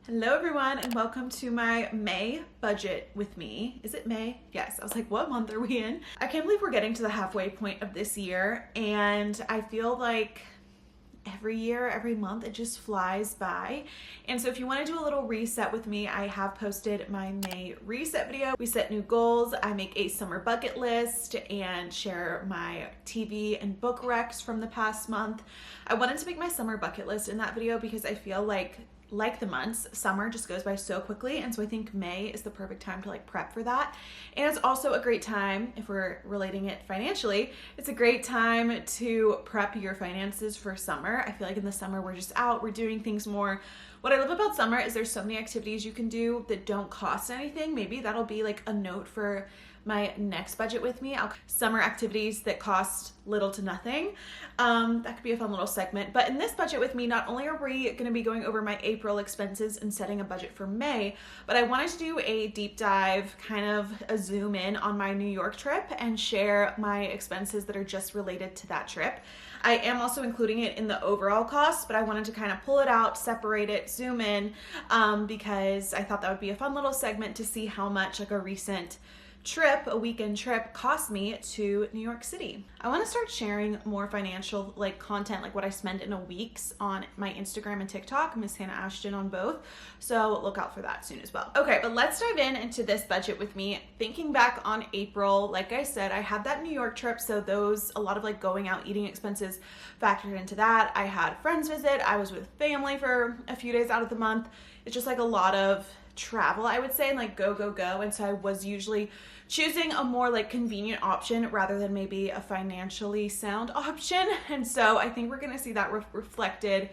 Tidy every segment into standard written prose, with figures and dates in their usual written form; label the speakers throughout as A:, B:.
A: Hello everyone and welcome to my May budget with me. Is it May? Yes. I was like, what month are we in? I can't believe we're getting to the halfway point of this year, and I feel like every year, every month, it just flies by. And so if you want to do a little reset with me, I have posted my May reset video. We set new goals, I make a summer bucket list, and share my TV and book recs from the past month. I wanted to make my summer bucket list in that video because I feel like the months, summer just goes by so quickly, and so I think May is the perfect time to prep for that. And it's also a great time, if we're relating it financially, it's a great time to prep your finances for summer. I feel like in the summer we're just out, we're doing things more. What I love about summer is there's so many activities you can do that don't cost anything. Maybe that'll be like a note for my next budget with me. Summer activities that cost little to nothing. That could be a fun little segment. But in this budget with me, not only are we going to be going over my April expenses and setting a budget for May, but I wanted to do a deep dive, kind of a zoom in on my New York trip and share my expenses that are just related to that trip. I am also including it in the overall cost, but I wanted to kind of pull it out, separate it, zoom in, because I thought that would be a fun little segment to see how much a recent trip, a weekend trip, cost me to New York City. I want to start sharing more financial content, like what I spend in a week's on my Instagram and TikTok, Miss Hannah Ashton on both. So look out for that soon as well. Okay, but let's dive into this budget with me. Thinking back on April, like I said, I had that New York trip, so a lot of going out eating expenses factored into that. I had friends visit, I was with family for a few days out of the month. It's just a lot of travel, I would say, and go. And so I was usually choosing a more convenient option rather than maybe a financially sound option. And so I think we're going to see that reflected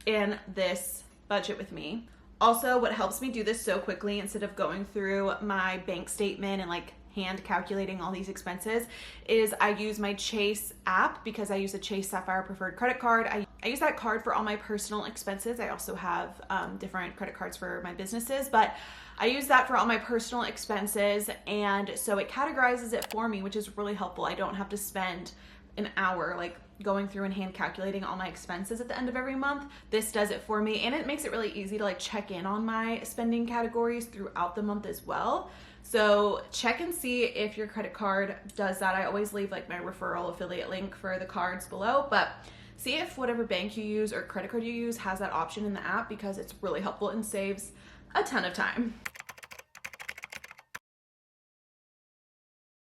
A: in this budget with me. Also, what helps me do this so quickly instead of going through my bank statement and hand calculating all these expenses is I use my Chase app, because I use a Chase Sapphire Preferred credit card. I use that card for all my personal expenses. I also have different credit cards for my businesses, but I use that for all my personal expenses, and so it categorizes it for me, which is really helpful. I don't have to spend an hour going through and hand calculating all my expenses at the end of every month. This does it for me, and it makes it really easy to check in on my spending categories throughout the month as well. So check and see if your credit card does that. I always leave my referral affiliate link for the cards below, but see if whatever bank you use or credit card you use has that option in the app, because it's really helpful and saves a ton of time.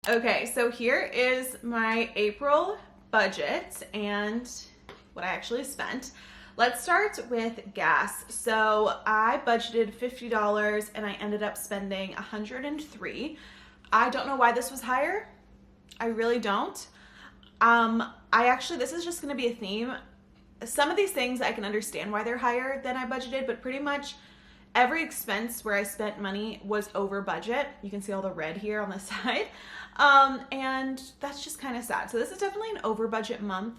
A: Okay, so here is my April budget and what I actually spent. Let's start with gas. So I budgeted $50 and I ended up spending $103. I don't know why this was higher. I really don't. This is just gonna be a theme. Some of these things I can understand why they're higher than I budgeted, but pretty much every expense where I spent money was over budget. You can see all the red here on the side. And that's just kind of sad. So this is definitely an over budget month.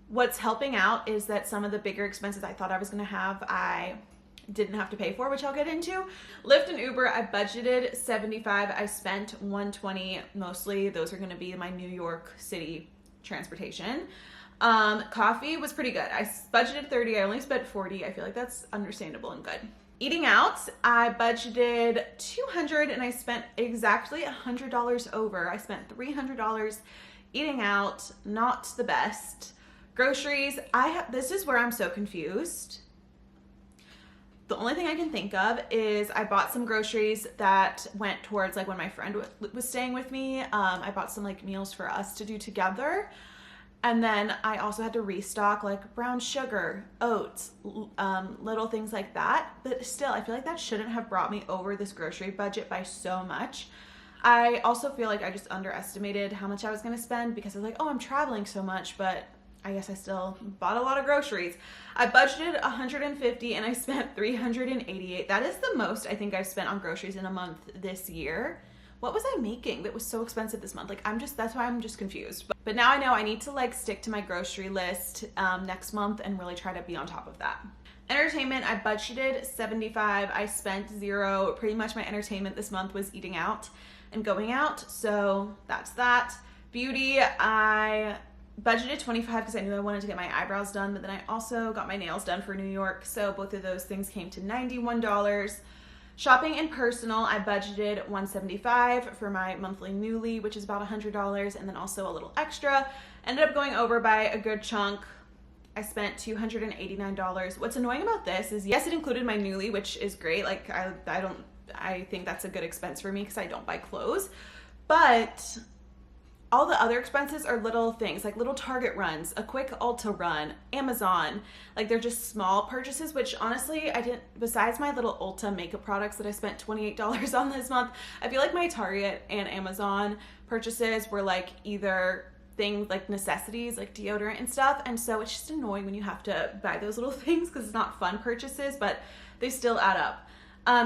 A: What's helping out is that some of the bigger expenses I thought I was gonna have, I didn't have to pay for, which I'll get into. Lyft and Uber, I budgeted $75. I spent $120 mostly. Those are gonna be my New York City transportation. Coffee was pretty good. I budgeted $30. I only spent $40. I feel like that's understandable and good. Eating out, I budgeted $200 and I spent exactly $100 over. I spent $300 eating out, not the best. Groceries, this is where I'm so confused. The only thing I can think of is I bought some groceries that went towards when my friend was staying with me. I bought some meals for us to do together. And then I also had to restock brown sugar, oats, little things like that. But still, I feel like that shouldn't have brought me over this grocery budget by so much. I also feel like I just underestimated how much I was gonna spend, because I was oh, I'm traveling so much, but I guess I still bought a lot of groceries. I budgeted $150 and I spent $388. That is the most I think I've spent on groceries in a month this year. What was I making that was so expensive this month? That's why I'm just confused. But now I know I need to stick to my grocery list next month and really try to be on top of that. Entertainment, I budgeted $75. I spent $0. Pretty much my entertainment this month was eating out and going out. So that's that. Beauty, I budgeted $25 because I knew I wanted to get my eyebrows done, but then I also got my nails done for New York, so both of those things came to $91. Shopping and personal, I budgeted $175 for my monthly Nuuly, which is about $100, and then also a little extra. Ended up going over by a good chunk. I spent $289. What's annoying about this is, yes, it included my Nuuly, which is great. Like, I think that's a good expense for me because I don't buy clothes, but all the other expenses are little things, like little Target runs, a quick Ulta run, Amazon. Like, they're just small purchases, which honestly, besides my little Ulta makeup products that I spent $28 on this month, I feel like my Target and Amazon purchases were like either things like necessities, like deodorant and stuff. And so it's just annoying when you have to buy those little things because it's not fun purchases, but they still add up.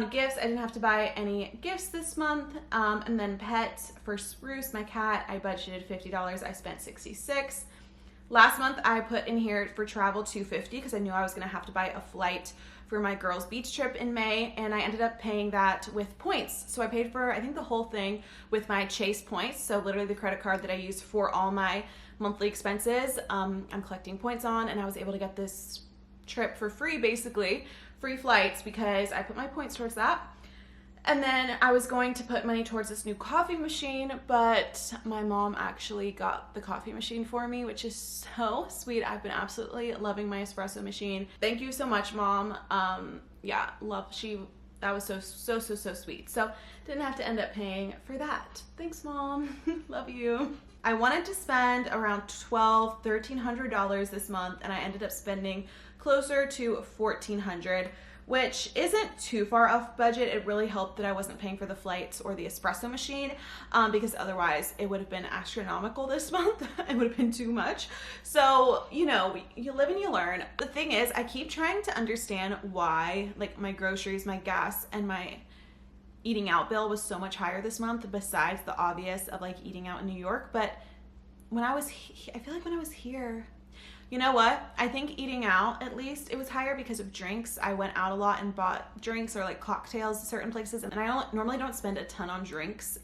A: Gifts, I didn't have to buy any gifts this month. And then pets, for Spruce, my cat, I budgeted $50. I spent $66. Last month I put in here for travel $250 because I knew I was gonna have to buy a flight for my girls' beach trip in May, and I ended up paying that with points. So I paid for, I think, the whole thing with my Chase points. So literally the credit card that I use for all my monthly expenses, I'm collecting points on, and I was able to get this trip for free, basically. Free flights because I put my points towards that. And then I was going to put money towards this new coffee machine, but my mom actually got the coffee machine for me, which is so sweet. I've been absolutely loving my espresso machine. Thank you so much, Mom. Yeah, that was so sweet. So didn't have to end up paying for that. Thanks, Mom. Love you. I wanted to spend around $1,300 this month, and I ended up spending closer to $1,400, which isn't too far off budget. It really helped that I wasn't paying for the flights or the espresso machine, because otherwise it would have been astronomical this month. It would have been too much. So, you know, you live and you learn. The thing is, I keep trying to understand why, like, my groceries, my gas, and my eating out bill was so much higher this month, besides the obvious of like eating out in New York. But I feel like when I was here, you know what? I think eating out, at least, it was higher because of drinks. I went out a lot and bought drinks or like cocktails at certain places, and I normally don't spend a ton on drinks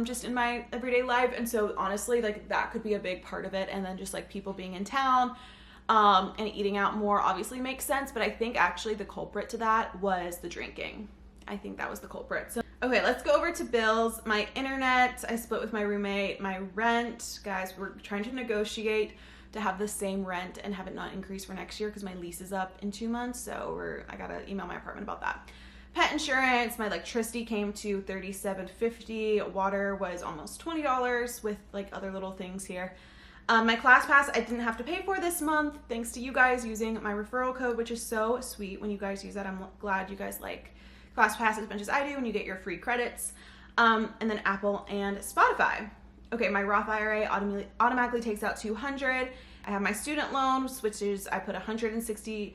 A: just in my everyday life. And so honestly, like, that could be a big part of it. And then just like people being in town and eating out more obviously makes sense. But I think actually the culprit to that was the drinking. I think that was the culprit. So, okay, let's go over to bills. My internet, I split with my roommate. My rent, guys, we're trying to negotiate to have the same rent and have it not increase for next year because my lease is up in 2 months. So I gotta email my apartment about that. Pet insurance, my electricity came to $37.50. Water was almost $20 with like other little things here. My class pass, I didn't have to pay for this month thanks to you guys using my referral code, which is so sweet. When you guys use that, I'm glad you guys like class pass as much as I do, and you get your free credits. And then Apple and Spotify. Okay, my Roth IRA automatically takes out $200. I have my student loans, which is, I put $160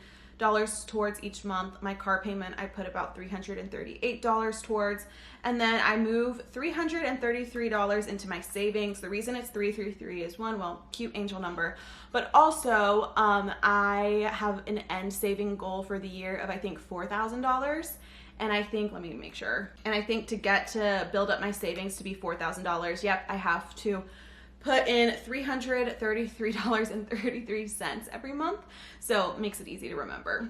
A: towards each month. My car payment, I put about $338 towards. And then I move $333 into my savings. The reason it's 333 is one, well, cute angel number, but also I have an end saving goal for the year of, I think, $4,000. And I think, let me make sure. And I think to build up my savings to be $4,000, yep, I have to put in $333.33 every month. So it makes it easy to remember.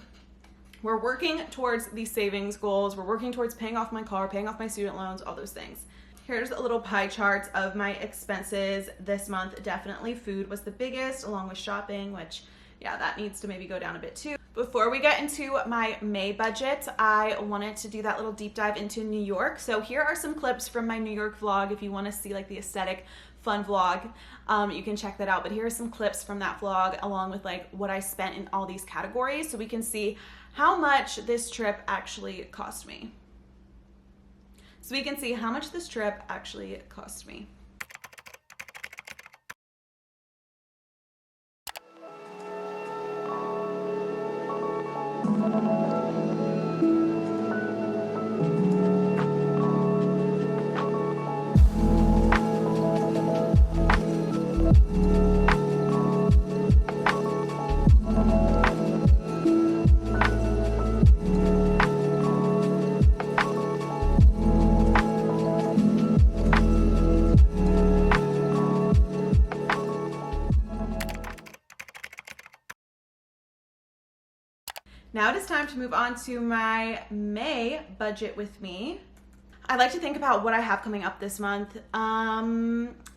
A: We're working towards these savings goals. We're working towards paying off my car, paying off my student loans, all those things. Here's a little pie chart of my expenses this month. Definitely food was the biggest, along with shopping, which, yeah, that needs to maybe go down a bit too. Before we get into my May budget, I wanted to do that little deep dive into New York. So here are some clips from my New York vlog. If you want to see like the aesthetic, fun vlog, you can check that out. But here are some clips from that vlog along with like what I spent in all these categories so we can see how much this trip actually cost me. So we can see how much this trip actually cost me. Now it is time to move on to my May budget with me. I like to think about what I have coming up this month.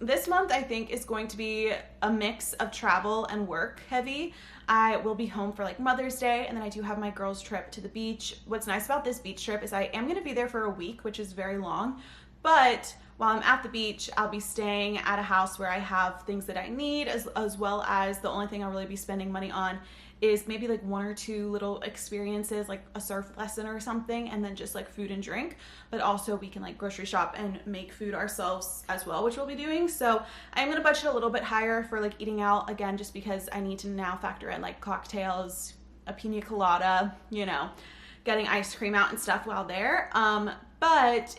A: This month I think is going to be a mix of travel and work heavy. I will be home for like Mother's Day, and then I do have my girls' trip to the beach. What's nice about this beach trip is I am gonna be there for a week, which is very long, but while I'm at the beach, I'll be staying at a house where I have things that I need, as well as the only thing I'll really be spending money on is maybe like 1 or 2 little experiences, like a surf lesson or something, and then just like food and drink. But also we can like grocery shop and make food ourselves as well, which we'll be doing. So I'm gonna budget a little bit higher for like eating out, again, just because I need to now factor in like cocktails, a pina colada, you know, getting ice cream out and stuff while there. But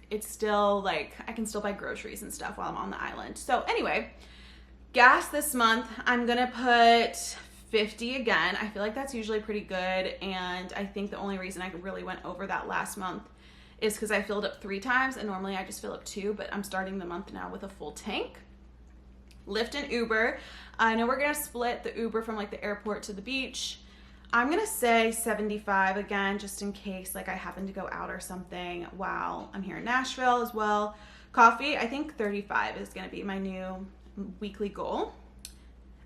A: it's still like, I can still buy groceries and stuff while I'm on the island. So anyway, gas this month, I'm gonna put 50 again. I feel like that's usually pretty good, and I think the only reason I really went over that last month is because I filled up 3 times, and normally I just fill up 2, but I'm starting the month now with a full tank. Lyft and Uber. I know we're gonna split the Uber from like the airport to the beach. I'm gonna say 75 again, just in case like I happen to go out or something while I'm here in Nashville as well. Coffee, I think 35 is gonna be my new weekly goal.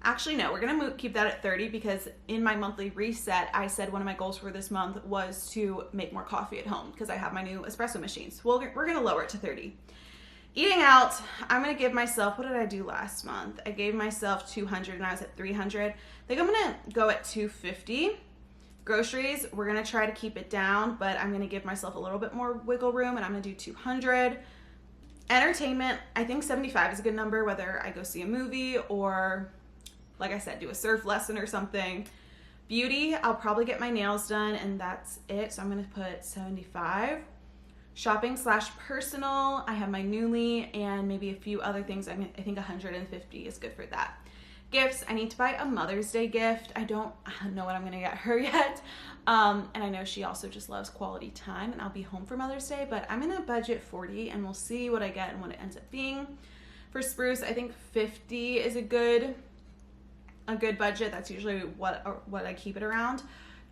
A: Actually, no, we're gonna keep that at 30 because in my monthly reset, I said one of my goals for this month was to make more coffee at home because I have my new espresso machines. Well, we're gonna lower it to 30. Eating out, I'm gonna give myself, what did I do last month? I gave myself 200 and I was at 300. I think I'm gonna go at 250. Groceries, we're gonna try to keep it down, but I'm gonna give myself a little bit more wiggle room and I'm gonna do 200. Entertainment, I think 75 is a good number, whether I go see a movie or, like I said, do a surf lesson or something. Beauty, I'll probably get my nails done and that's it. So I'm gonna put 75. Shopping / personal, I have my Nuuly and maybe a few other things. I think 150 is good for that. Gifts, I need to buy a Mother's Day gift. I don't know what I'm gonna get her yet. And I know she also just loves quality time and I'll be home for Mother's Day, but I'm gonna budget 40 and we'll see what I get and what it ends up being. For spruce, I think 50 is a good budget. That's usually what I keep it around.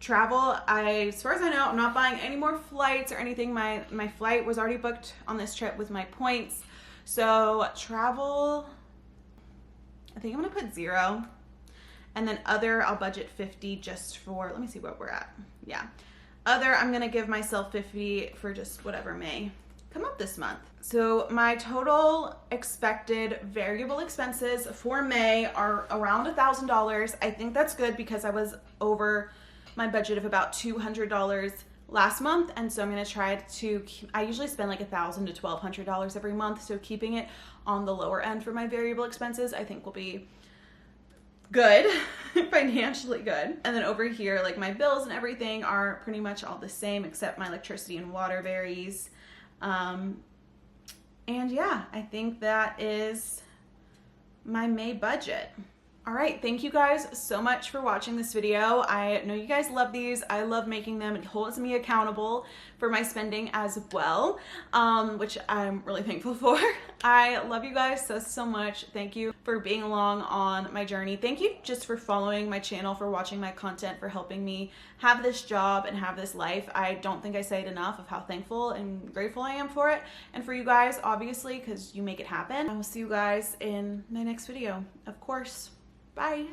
A: Travel, as far as I know, I'm not buying any more flights or anything. My flight was already booked on this trip with my points. So travel, I think I'm gonna put 0. And then other, I'll budget 50 just for, let me see what we're at. Yeah. Other, I'm gonna give myself 50 for just whatever may come up this month. So my total expected variable expenses for May are around $1,000. I think that's good because I was over my budget of about $200 last month, and so I'm gonna try to, I usually spend like $1,000 to $1,200 every month, so keeping it on the lower end for my variable expenses I think will be good, financially good. And then over here, like my bills and everything are pretty much all the same except my electricity and water varies. And yeah, I think that is my May budget. All right, thank you guys so much for watching this video. I know you guys love these. I love making them. It holds me accountable for my spending as well, which I'm really thankful for. I love you guys so much. Thank you for being along on my journey. Thank you just for following my channel, for watching my content, for helping me have this job and have this life. I don't think I say it enough of how thankful and grateful I am for it, and for you guys, obviously, because you make it happen. I will see you guys in my next video, of course. Bye.